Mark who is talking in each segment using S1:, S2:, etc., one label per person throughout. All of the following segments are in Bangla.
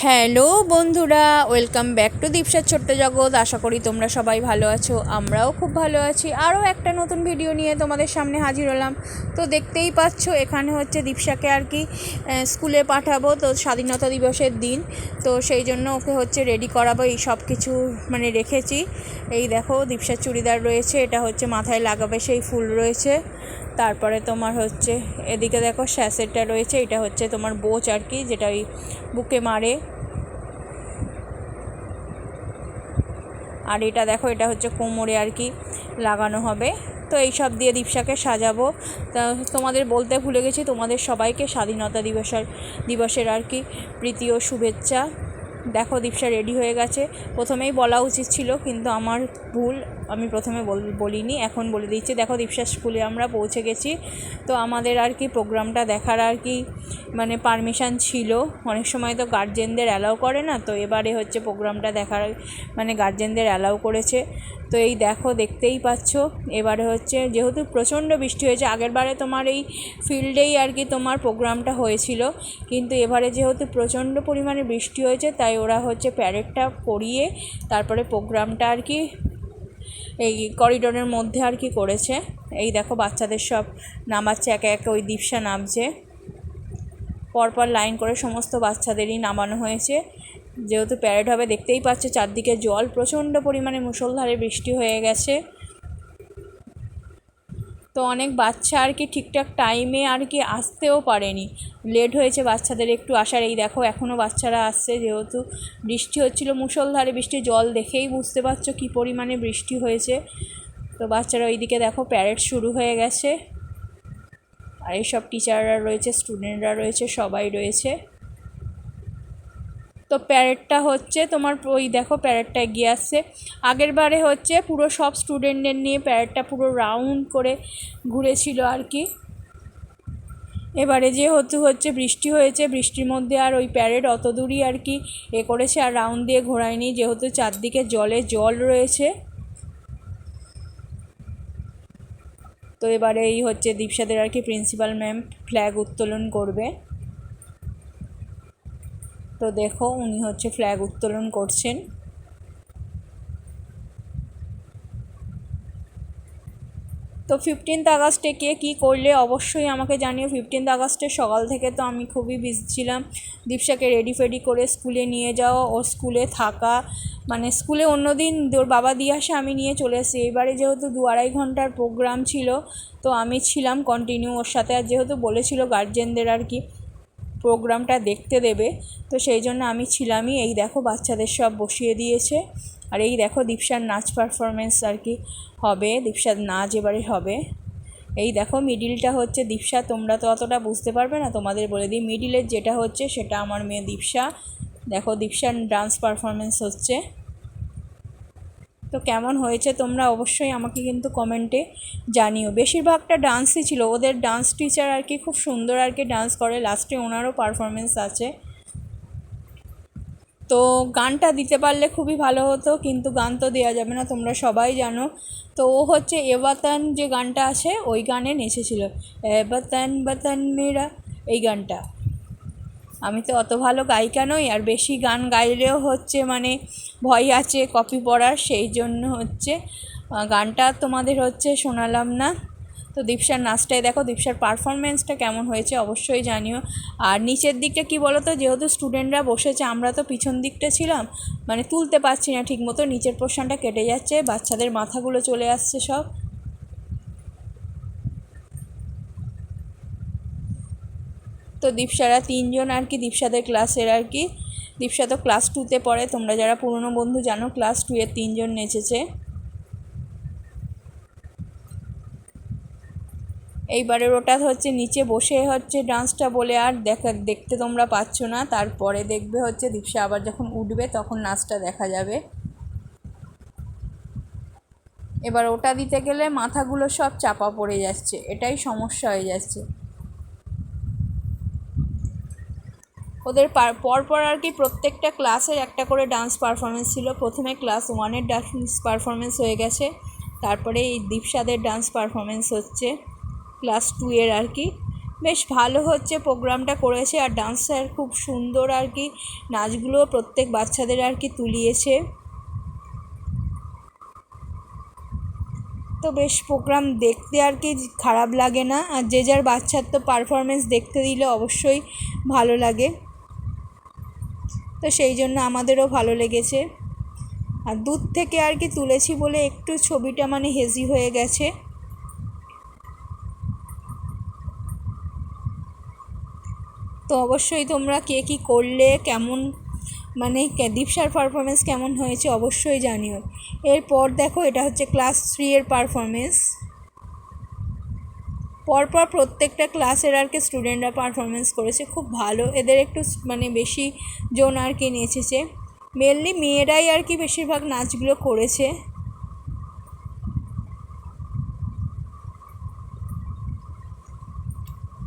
S1: হ্যালো বন্ধুরা, ওয়েলকাম ব্যাক টু দীপসার ছোট্ট জগৎ। আশা করি তোমরা সবাই ভালো আছো, আমরাও খুব ভালো আছি। আরও একটা নতুন ভিডিও নিয়ে তোমাদের সামনে হাজির হলাম। তো দেখতেই পাচ্ছ এখানে হচ্ছে দীপসাকে আর কি স্কুলে পাঠাবো, তো স্বাধীনতা দিবসের দিন। তো সেই জন্য ওকে হচ্ছে রেডি করাবো, এই সব কিছু মানে রেখেছি। এই দেখো দীপসার চুড়িদার রয়েছে, এটা হচ্ছে মাথায় লাগাবে সেই ফুল রয়েছে। তারপরে তোমার হচ্ছে এদিকে দেখো স্যাসেটটা রয়েছে, এটা হচ্ছে তোমার বোচ আর কি, যেটা ওই বুকে মারে। আর এটা দেখো, এটা হচ্ছে কোমরে আর কি লাগানো হবে। তো এই সব দিয়ে দীপসাকে সাজাবো। তা তোমাদের বলতে ভুলে গেছি, তোমাদের সবাইকে স্বাধীনতা দিবসের আর কি প্রীতি ও শুভেচ্ছা। দেখো দীপসা রেডি হয়ে গেছে। প্রথমেই বলা উচিত ছিল, কিন্তু আমার ভুল, আমি প্রথমে বলিনি, এখন বলে দিচ্ছি। দেখো দীপসার স্কুলে আমরা পৌঁছে গেছি। তো আমাদের আর কি প্রোগ্রামটা দেখার আর কি মানে পারমিশন ছিল। অনেক সময় তো গার্জেনদের অ্যালাউ করে না, তো এবারে হচ্ছে প্রোগ্রামটা দেখার মানে গার্জেনদের অ্যালাউ করেছে। তো এই দেখো দেখতেই পাচ্ছ, এবারে হচ্ছে যেহেতু প্রচণ্ড বৃষ্টি হয়েছে, আগেরবারে তোমার এই ফিল্ডেই আর কি তোমার প্রোগ্রামটা হয়েছিল, কিন্তু এবারে যেহেতু প্রচণ্ড পরিমাণে বৃষ্টি হয়েছে, তাই ওরা হচ্ছে প্যারেডটা করিয়ে তারপরে প্রোগ্রামটা আর কি এই করিডোরের মধ্যে আর কি করেছে। এই দেখো বাচ্চাদের সব নামাচ্ছে, একে একে ওই দীপসা নামছে, পরপর লাইন করে সমস্ত বাচ্চাদেরই নামানো হয়েছে। যেহেতু প্যারেড হবে, দেখতেই পাচ্ছ চারদিকে জল, প্রচণ্ড পরিমাণে মুষলধারে বৃষ্টি হয়ে গেছে। তো অনেক বাচ্চা আর কি ঠিকঠাক টাইমে আর কি আসতেও পারেনি, লেট হয়েছে বাচ্চাদের একটু আসার। এই দেখো এখনও বাচ্চারা আসছে, যেহেতু বৃষ্টি হচ্ছিল মুষলধারে বৃষ্টি, জল দেখেই বুঝতে পারছো কী পরিমাণে বৃষ্টি হয়েছে। তো বাচ্চারা ওইদিকে দেখো প্যারেড শুরু হয়ে গেছে। আর এইসব টিচাররা রয়েছে, স্টুডেন্টরা রয়েছে, সবাই রয়েছে। তো প্যারেডটা হচ্ছে তোমার ওই দেখো প্যারেডটা এগিয়ে আসছে। আগের বারে হচ্ছে পুরো সব স্টুডেন্টদের নিয়ে প্যারেডটা পুরো রাউন্ড করে ঘুরেছিল আর কি। এবারে যেহেতু হচ্ছে বৃষ্টি হয়েছে, বৃষ্টির মধ্যে আর ওই প্যারেড অত দূরই আর কি করেছে, আর রাউন্ড দিয়ে ঘোরায়নি, যেহেতু চারদিকে জল রয়েছে। তো এবারে এই হচ্ছে দীপসাদের আর কি প্রিন্সিপাল ম্যাম ফ্ল্যাগ উত্তোলন করবে। তো দেখো উনি হচ্ছে ফ্ল্যাগ উত্তোলন করছেন। তো 15th আগস্টে কে কী করলে অবশ্যই আমাকে জানিও। 15th আগস্টের সকাল থেকে তো আমি খুবই বিজি ছিলাম, দীপসাকে রেডি করে স্কুলে নিয়ে যাওয়া, ওর স্কুলে থাকা, মানে স্কুলে অন্যদিন ওর বাবা দিয়ে আসে, আমি নিয়ে চলে এসেছি। এবারে যেহেতু 2-2.5 ঘন্টার প্রোগ্রাম ছিল, তো আমি ছিলাম কন্টিনিউ ওর সাথে। আর যেহেতু বলেছিল গার্জেনদের আর কি প্রোগ্রামটা দেখতে দেবে, তো সেই জন্য আমি ছিলামই। এই দেখো বাচ্চাদের সব বসিয়ে দিয়েছে। আর এই দেখো দীপসার নাচ পারফরমেন্স আর কি হবে, দীপসার নাচ এবারে হবে। এই দেখো মিডিলটা হচ্ছে দীপসা, তোমরা তো অতটা বুঝতে পারবে না, তোমাদের বলে দিই। মিডিলের যেটা হচ্ছে সেটা আমার মেয়ে দীপসা। দেখো দীপসার ডান্স পারফরমেন্স হচ্ছে। তো কেমন হয়েছে তোমরা অবশ্যই আমাকে কিন্তু কমেন্টে জানিও। বেশিরভাগটা ডান্সই ছিল, ওদের ডান্স টিচার আর কি খুব সুন্দর আর কি ডান্স করে, লাস্টে ওনারও পারফরমেন্স আছে। তো গানটা দিতে পারলে খুবই ভালো হতো, কিন্তু গান তো দেওয়া যাবে না, তোমরা সবাই জানো। তো ও হচ্ছে এ বাতান যে গানটা আছে ওই গানে নেচেছিল, এ বাতান বাতান মেরা, এই গানটা। আমি তো অত ভালো গায়িকা নই, আর বেশি গান গাইলেও হচ্ছে মানে ভয় আছে কপি পড়ার, সেই জন্য হচ্ছে গানটা তোমাদের হচ্ছে শোনালাম না। তো দীপসার নাচটাই দেখো, দীপসার পারফরমেন্সটা কেমন হয়েছে অবশ্যই জানিও। আর নিচের দিকটা কি বলো তো, যেহেতু স্টুডেন্টরা বসেছে, আমরা তো পিছন দিকটা ছিলাম, মানে তুলতে পারছি না ঠিক মতো, নিচের পোর্শনটা কেটে যাচ্ছে, বাচ্চাদের মাথাগুলো চলে আসছে সব। তো দীপসারা 3জন আর কি দীপসাদের ক্লাসের আর কি, দীপসা তো ক্লাস 2তে পড়ে, তোমরা যারা পুরনো বন্ধু জানো ক্লাস 2-এর 3জন নেচেছে। এইবারের ওটা হচ্ছে নিচে বসে হচ্ছে ডান্সটা বলে আর দেখতে তোমরা পাচ্ছ না, তারপরে দেখবে হচ্ছে দীপসা আবার যখন উঠবে তখন নাচটা দেখা যাবে। এবার ওটা দিতে গেলে মাথাগুলো সব চাপা পড়ে যাচ্ছে, এটাই সমস্যা হয়ে যাচ্ছে। ওদের পরপর আর কি প্রত্যেকটা ক্লাসের একটা করে ডান্স পারফরমেন্স ছিল। প্রথমে ক্লাস 1-এর ডান্স পারফরমেন্স হয়ে গেছে, তারপরে এই দীপসাদের ডান্স পারফরমেন্স হচ্ছে ক্লাস 2-এর আর কি। বেশ ভালো হচ্ছে প্রোগ্রামটা করেছে। আর ডান্স স্যার খুব সুন্দর আর কি নাচগুলো প্রত্যেক বাচ্চাদের আর কি তুলিয়েছে। তো বেশ প্রোগ্রাম দেখতে আর কি খারাপ লাগে না। আর যে যার বাচ্চার তো পারফরমেন্স দেখতে দিলে অবশ্যই ভালো লাগে, তো সেই জন্য আমাদেরও ভালো লেগেছে। আর দূর থেকে আর কি তুলেছি বলে একটু ছবিটা মানে হেজি হয়ে গেছে। তো অবশ্যই তোমরা কে কী করলে, কেমন মানে দীপশার পারফরমেন্স কেমন হয়েছে অবশ্যই জানিও। এরপর দেখো এটা হচ্ছে ক্লাস 3 এর পারফরমেন্স। পরপর প্রত্যেকটা ক্লাসের আর কি স্টুডেন্টরা পারফরমেন্স করেছে খুব ভালো। এদের একটু মানে বেশি জন আর কি নেচেছে, মেনলি মেয়েরাই আর কি বেশিরভাগ নাচগুলো করেছে।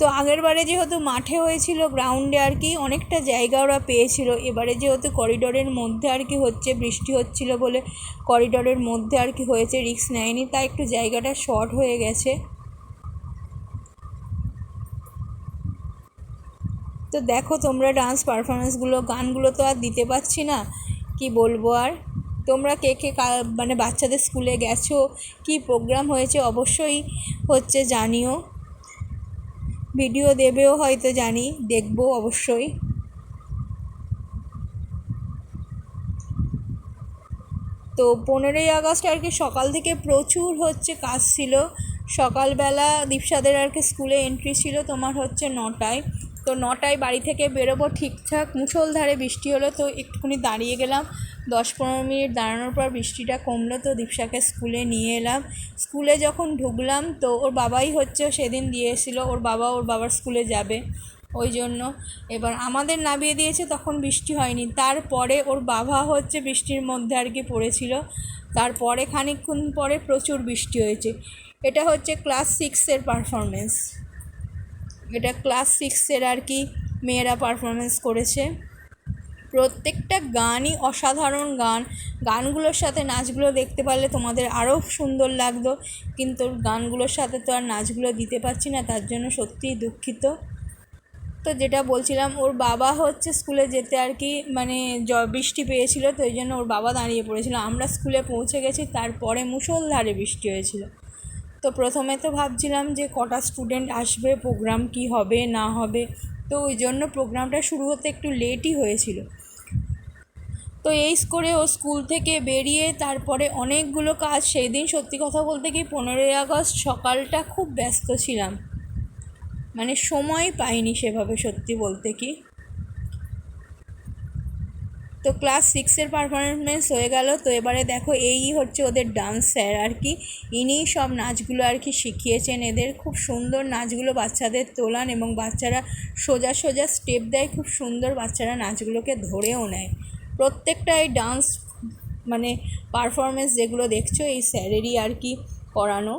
S1: তো আগের বারে যেহেতু মাঠে হয়েছিল গ্রাউন্ডে আর কি অনেকটা জায়গা ওরা পেয়েছিল, এবারে যেহেতু করিডোরের মধ্যে আর কি হচ্ছে, বৃষ্টি হচ্ছিল বলে করিডোরের মধ্যে আর কি হয়েছে, রিস্ক নেয়নি, তাই একটু জায়গাটা শর্ট হয়ে গেছে। তো দেখো তোমরা ডান্স পারফরমেন্সগুলো, গানগুলো তো আর দিতে পারছি না, কি বলবো আর। তোমরা কে কে মানে বাচ্চাদের স্কুলে গেছো, কি প্রোগ্রাম হয়েছে অবশ্যই হচ্ছে জানিও। ভিডিও দেবেও হয়তো জানি, দেখবো অবশ্যই। তো 15ই আগস্ট আর কি সকাল থেকে প্রচুর হচ্ছে কাজ ছিল। সকালবেলা দীপসাদের আর কি স্কুলে এন্ট্রি ছিল তোমার হচ্ছে 9টায়। তো 9টায় বাড়ি থেকে বেরোবো, ঠিকঠাক মুষলধারে বৃষ্টি হলো, তো একটুখানি দাঁড়িয়ে গেলাম। 10-15 মিনিট দাঁড়ানোর পর বৃষ্টিটা কমলো, তো দীপসাকে স্কুলে নিয়ে এলাম। স্কুলে যখন ঢুকলাম তো ওর বাবাই হচ্ছে সেদিন দিয়ে এসেছিলো, ওর বাবার স্কুলে যাবে ওই জন্য। এবার আমাদের নামিয়ে দিয়েছে, তখন বৃষ্টি হয়নি। তারপরে ওর বাবা হচ্ছে বৃষ্টির মধ্যে আর কি পড়েছিল, তারপরে খানিকক্ষণ পরে প্রচুর বৃষ্টি হয়েছে। এটা হচ্ছে ক্লাস 6-এর পারফরমেন্স। এটা ক্লাস 6-এর আর কি মেয়েরা পারফরমেন্স করেছে। প্রত্যেকটা গানই অসাধারণ গান। গানগুলোর সাথে নাচগুলো দেখতে পারলে তোমাদের আরও সুন্দর লাগতো, কিন্তু গানগুলোর সাথে তো আর নাচগুলো দিতে পারছি না, তার জন্য সত্যিই দুঃখিত। তো যেটা বলছিলাম, ওর বাবা হচ্ছে স্কুলে যেতে আর কি মানে বৃষ্টি পেয়েছিল, তো ওই জন্য ওর বাবা দাঁড়িয়ে পড়েছিল। আমরা স্কুলে পৌঁছে গেছি, তারপরে মুষলধারে বৃষ্টি হয়েছিল। তো প্রথমে তো ভাবছিলাম যে কটা স্টুডেন্ট আসবে, প্রোগ্রাম কি হবে না হবে, তো ওই জন্য প্রোগ্রামটা শুরু হতে একটু লেটই হয়েছিল। তো এই করে ও স্কুল থেকে বেরিয়ে তারপরে অনেকগুলো কাজ। সেই দিন সত্যি কথা বলতে কি 15ই আগস্ট সকালটা খুব ব্যস্ত ছিলাম, মানে সময় পাইনি সেভাবে সত্যি বলতে কি। তো ক্লাস 6-এর পারফরমেন্স হয়ে গেল। তো এবারে দেখো এই হচ্ছে ওদের ডান্স স্যার আর কি, ইনিই সব নাচগুলো আর কি শিখিয়েছেন এদের। খুব সুন্দর নাচগুলো বাচ্চাদের তোলান এবং বাচ্চারা সোজা সোজা স্টেপ দেয়, খুব সুন্দর বাচ্চারা নাচগুলোকে ধরেও নেয়। প্রত্যেকটা এই ডান্স মানে পারফরমেন্স যেগুলো দেখছো এই স্যারেরই আর কি করানো।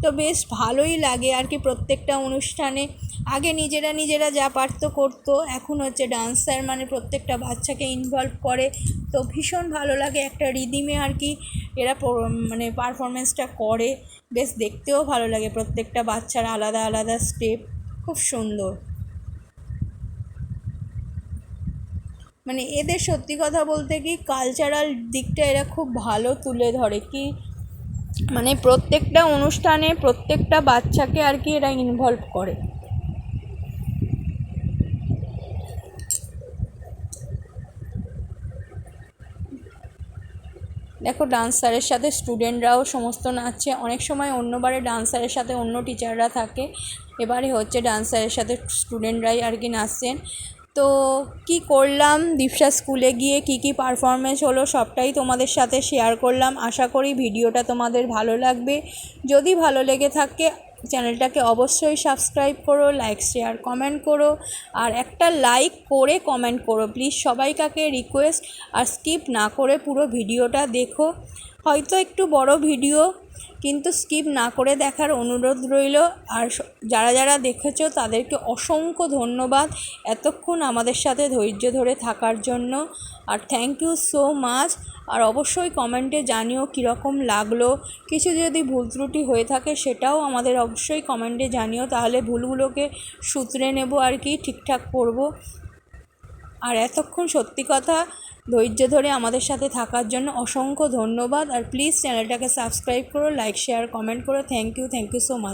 S1: তো বেশ ভালোই লাগে আর কি প্রত্যেকটা অনুষ্ঠানে। আগে নিজেরা যা পারতো করতো, এখন হচ্ছে ডান্সার মানে প্রত্যেকটা বাচ্চাকে ইনভলভ করে, তো ভীষণ ভালো লাগে। একটা রিদিমে আর কি এরা মানে পারফরমেন্সটা করে, বেশ দেখতেও ভালো লাগে। প্রত্যেকটা বাচ্চার আলাদা আলাদা স্টেপ, খুব সুন্দর। মানে এদের সত্যি কথা বলতে কি কালচারাল দিকটা এরা খুব ভালো তুলে ধরে, কি মানে প্রত্যেকটা অনুষ্ঠানে প্রত্যেকটা বাচ্চাকে আর কি এরা ইনভলভ করে। দেখো ডান্সারের সাথে স্টুডেন্টরাও সমস্ত নাচছে। অনেক সময় অন্যবারে ডান্সারের সাথে অন্য টিচাররা থাকে, এবারে হচ্ছে ডান্সারের সাথে স্টুডেন্টরাই আর কি নাচছেন। তো কি করলাম দীপশা স্কুলে গিয়ে কি পারফরমেন্স হলো সবটাই তোমাদের সাথে শেয়ার করলাম। আশা করি ভিডিওটা তোমাদের ভালো লাগবে। যদি ভালো লেগে থাকে চ্যানেলটাকে অবশ্যই সাবস্ক্রাইব করো, লাইক শেয়ার কমেন্ট করো, আর একটা লাইক করে কমেন্ট করো প্লিজ। সবাইকাকে রিকোয়েস্ট, আর স্কিপ না করে পুরো ভিডিওটা দেখো। হয়তো একটু বড় ভিডিও, কিন্তু স্কিপ না করে দেখার অনুরোধ রইল। আর যারা যারা দেখেছো তাদেরকে অসংখ্য ধন্যবাদ এতক্ষণ আমাদের সাথে ধৈর্য ধরে থাকার জন্য। আর থ্যাংক ইউ সো মাচ। আর অবশ্যই কমেন্টে জানিও কীরকম লাগলো। কিছু যদি ভুল ত্রুটি হয়ে থাকে সেটাও আমাদের অবশ্যই কমেন্টে জানিও, তাহলে ভুলগুলোকে শুধরে নেব আর কি, ঠিকঠাক করব। আর এতক্ষণ সত্যি কথা ধৈর্য ধরে আমাদের সাথে থাকার জন্য অসংখ্য ধন্যবাদ। আর প্লিজ চ্যানেলটাকে সাবস্ক্রাইব করো, লাইক শেয়ার কমেন্ট করো। Thank you so much.